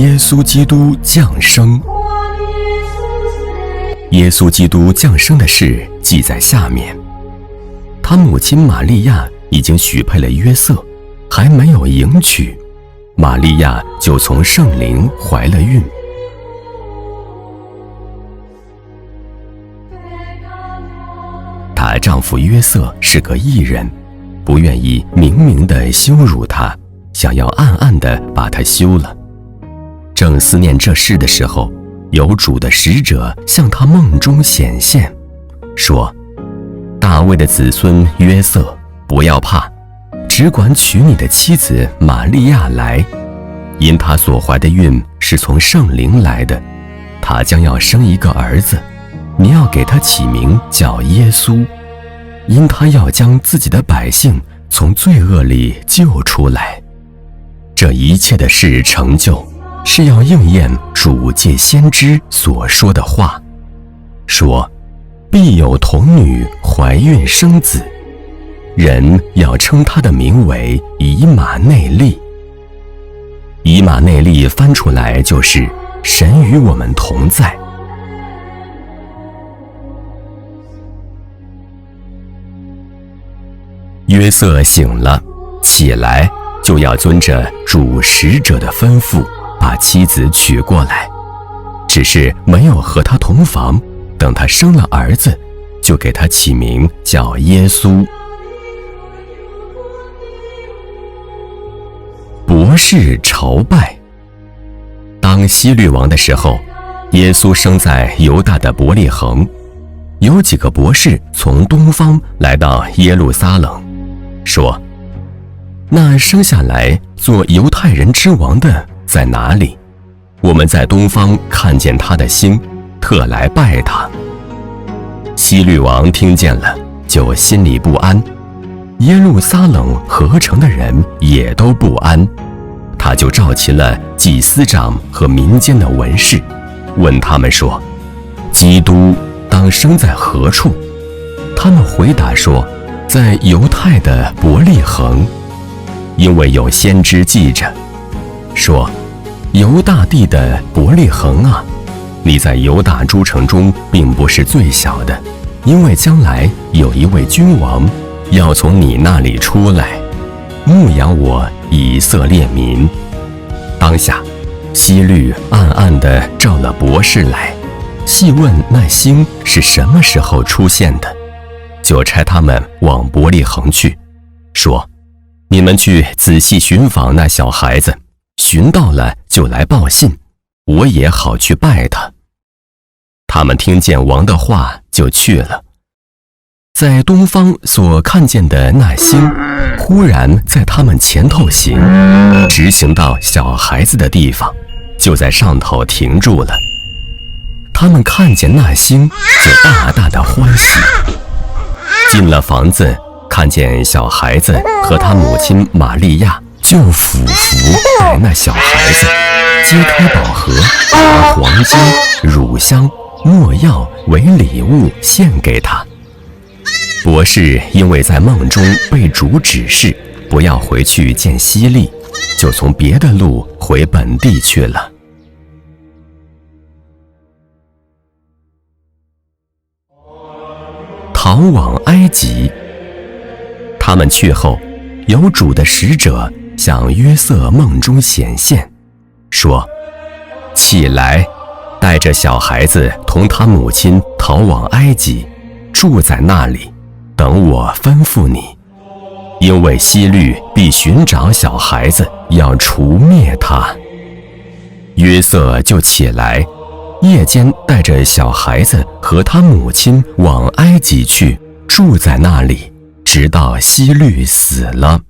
耶稣基督降生。耶稣基督降生的事记在下面。他母亲玛利亚已经许配了约瑟，还没有迎娶，玛利亚就从圣灵怀了孕。她丈夫约瑟是个义人，不愿意明明地羞辱她，想要暗暗地把她休了。正思念这事的时候，有主的使者向他梦中显现，说：大卫的子孙约瑟，不要怕，只管娶你的妻子玛利亚来，因她所怀的孕是从圣灵来的，她将要生一个儿子，你要给他起名叫耶稣，因他要将自己的百姓从罪恶里救出来。这一切的事成就，是要应验主借先知所说的话，说必有童女怀孕生子，人要称他的名为以马内利。以马内利翻出来就是神与我们同在。约瑟醒了，起来就要遵着主使者的吩咐把妻子娶过来，只是没有和他同房，等他生了儿子，就给他起名叫耶稣。博士朝拜。当希律王的时候，耶稣生在犹大的伯利恒，有几个博士从东方来到耶路撒冷，说：那生下来做犹太人之王的在哪里？我们在东方看见他的星，特来拜他。希律王听见了，就心里不安，耶路撒冷合城的人也都不安，他就召集了祭司长和民间的文士，问他们说：基督当生在何处？他们回答说：在犹太的伯利恒，因为有先知记着，说：犹大地的伯利恒啊，你在犹大诸城中并不是最小的，因为将来有一位君王要从你那里出来，牧养我以色列民。当下希律暗暗地召了博士来，细问那星是什么时候出现的，就差他们往伯利恒去，说：你们去仔细寻访那小孩子，寻到了就来报信，我也好去拜他。他们听见王的话就去了。在东方所看见的那星，忽然在他们前头行，直行到小孩子的地方，就在上头停住了。他们看见那星，就大大的欢喜。进了房子，看见小孩子和他母亲玛利亚，就俯伏拜那小孩子，揭开宝盒，把黄金、乳香、没药为礼物献给他。博士因为在梦中被主指示不要回去见希律，就从别的路回本地去了。逃往埃及。他们去后，有主的使者向约瑟梦中显现，说：起来，带着小孩子同他母亲逃往埃及，住在那里，等我吩咐你，因为希律必寻找小孩子，要除灭他。约瑟就起来，夜间带着小孩子和他母亲往埃及去，住在那里，直到希律死了。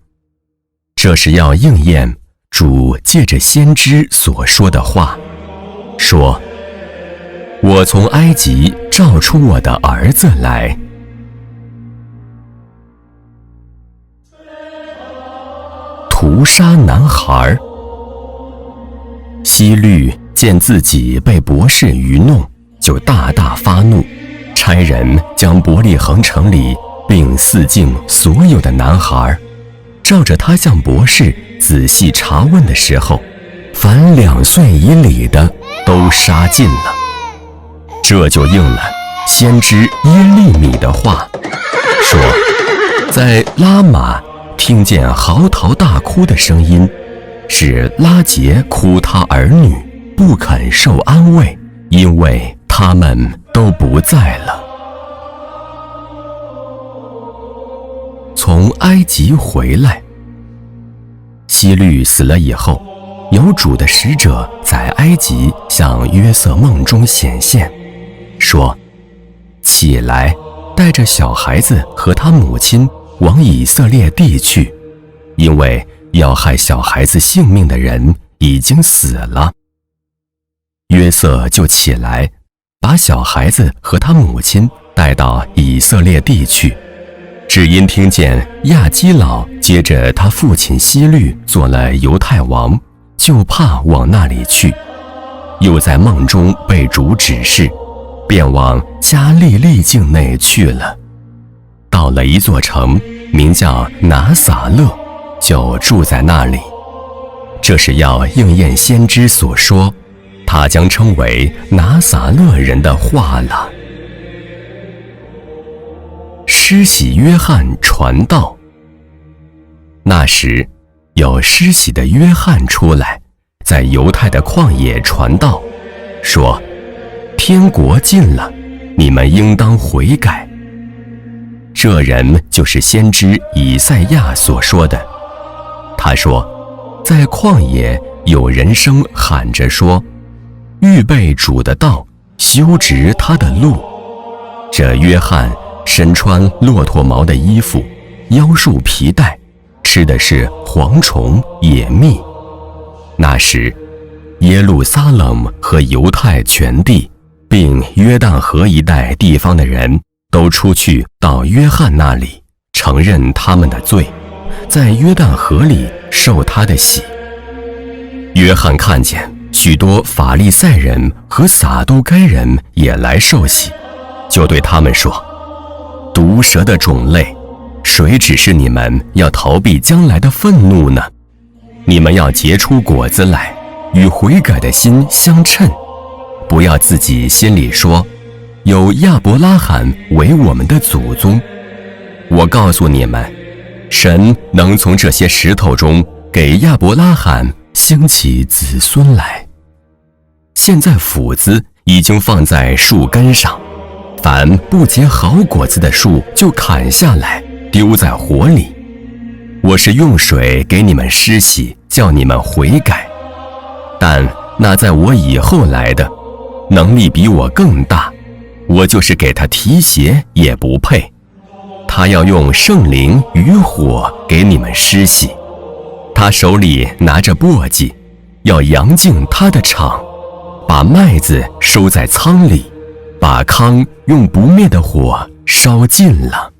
这是要应验主借着先知所说的话，说：我从埃及召出我的儿子来。屠杀男孩。希律见自己被博士愚弄，就大大发怒，差人将伯利恒城里并四境所有的男孩，照着他向博士仔细查问的时候，凡2岁以里的都杀尽了。这就应了先知耶利米的话，说在拉玛听见嚎啕大哭的声音，是拉结哭他儿女，不肯受安慰，因为他们都不在了。从埃及回来，希律死了以后，有主的使者在埃及向约瑟梦中显现，说：起来，带着小孩子和他母亲往以色列地去，因为要害小孩子性命的人已经死了。约瑟就起来，把小孩子和他母亲带到以色列地去，只因听见亚基老接着他父亲希律做了犹太王，就怕往那里去，又在梦中被主指示，便往加利利境内去了。到了一座城，名叫拿撒勒，就住在那里。这是要应验先知所说，他将称为拿撒勒人的话了。施洗约翰传道。那时，有施洗的约翰出来，在犹太的旷野传道，说：天国近了，你们应当悔改。这人就是先知以赛亚所说的。他说，在旷野有人声喊着说：预备主的道，修直他的路。这约翰身穿骆驼毛的衣服，腰束皮带，吃的是蝗虫野蜜。那时，耶路撒冷和犹太全地，并约旦河一带地方的人，都出去到约翰那里，承认他们的罪，在约旦河里受他的洗。约翰看见许多法利赛人和撒都该人也来受洗，就对他们说：毒蛇的种类，谁指示你们要逃避将来的愤怒呢？你们要结出果子来，与悔改的心相称，不要自己心里说：有亚伯拉罕为我们的祖宗。我告诉你们，神能从这些石头中给亚伯拉罕兴起子孙来。现在斧子已经放在树根上，凡不结好果子的树就砍下来，丢在火里。我是用水给你们施洗，叫你们悔改。但那在我以后来的，能力比我更大，我就是给他提鞋也不配。他要用圣灵与火给你们施洗，他手里拿着簸箕，要扬净他的场，把麦子收在仓里，把糠用不灭的火烧尽了。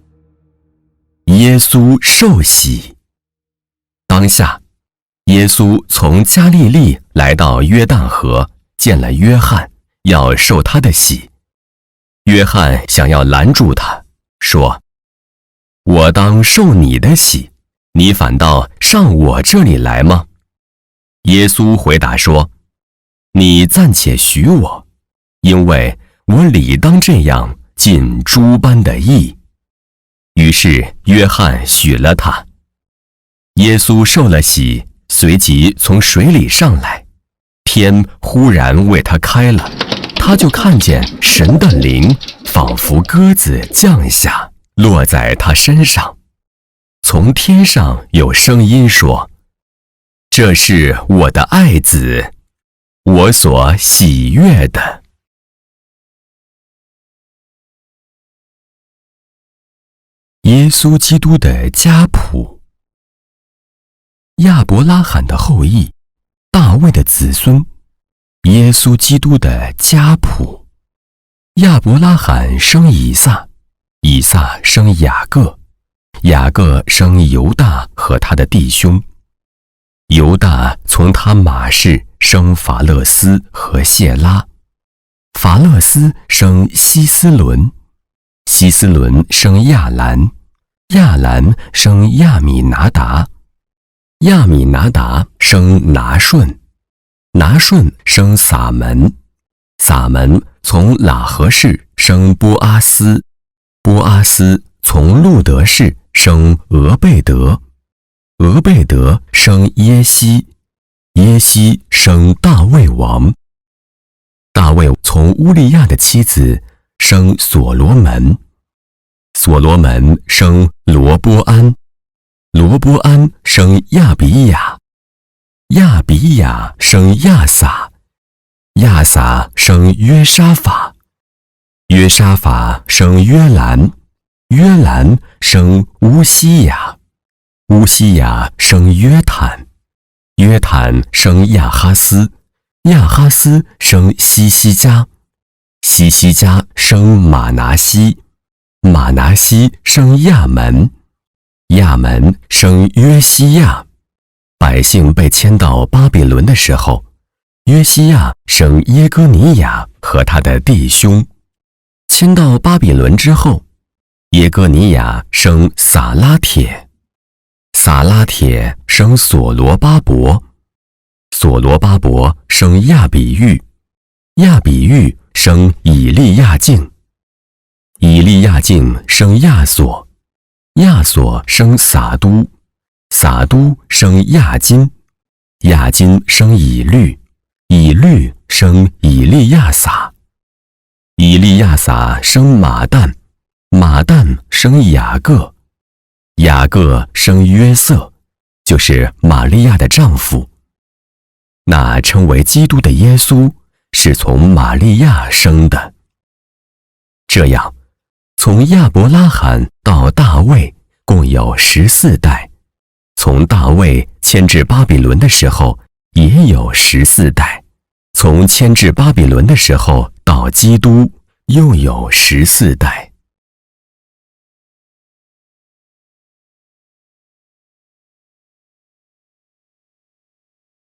耶稣受洗。当下，耶稣从加利利来到约旦河，见了约翰，要受他的洗。约翰想要拦住他，说：我当受你的洗，你反倒上我这里来吗？耶稣回答说：你暂且许我，因为我理当这样尽诸般的义。于是约翰许了他。耶稣受了洗，随即从水里上来，天忽然为他开了，他就看见神的灵仿佛鸽子降下，落在他身上。从天上有声音说：这是我的爱子，我所喜悦的。耶稣基督的家谱。亚伯拉罕的后裔，大卫的子孙，耶稣基督的家谱。亚伯拉罕生以撒，以撒生雅各，雅各生犹大和他的弟兄。犹大从他马氏生法勒斯和谢拉，法勒斯生希斯伦，希斯伦生亚兰，亚兰生亚米拿达，亚米拿达生拿顺，拿顺生撒门，撒门从喇合氏生波阿斯，波阿斯从路德氏生俄贝德，俄贝德生耶西，耶西生大卫王，大卫从乌利亚的妻子生所罗门，所罗门生罗波安，罗波安生亚比亚，亚比亚生亚撒，亚撒生约沙法，约沙法生约兰，约兰生乌西雅，乌西雅生约坦，约坦生亚哈斯，亚哈斯生西西家，西西家生马拿西，马拿西生亚门，亚门生约西亚。百姓被迁到巴比伦的时候，约西亚生耶哥尼雅和他的弟兄。迁到巴比伦之后，耶哥尼雅生撒拉铁，撒拉铁生所罗巴伯，所罗巴伯生亚比喻，亚比喻生以利亚敬，以利亚敬生亚索，亚索生撒都，撒都生亚金，亚金生以律，以律生以利亚撒，以利亚撒生马旦，马旦生雅各，雅各生约瑟，就是玛利亚的丈夫。那称为基督的耶稣是从玛利亚生的。这样，从亚伯拉罕到大卫共有14代，从大卫迁至巴比伦的时候也有14代，从迁至巴比伦的时候到基督又有14代。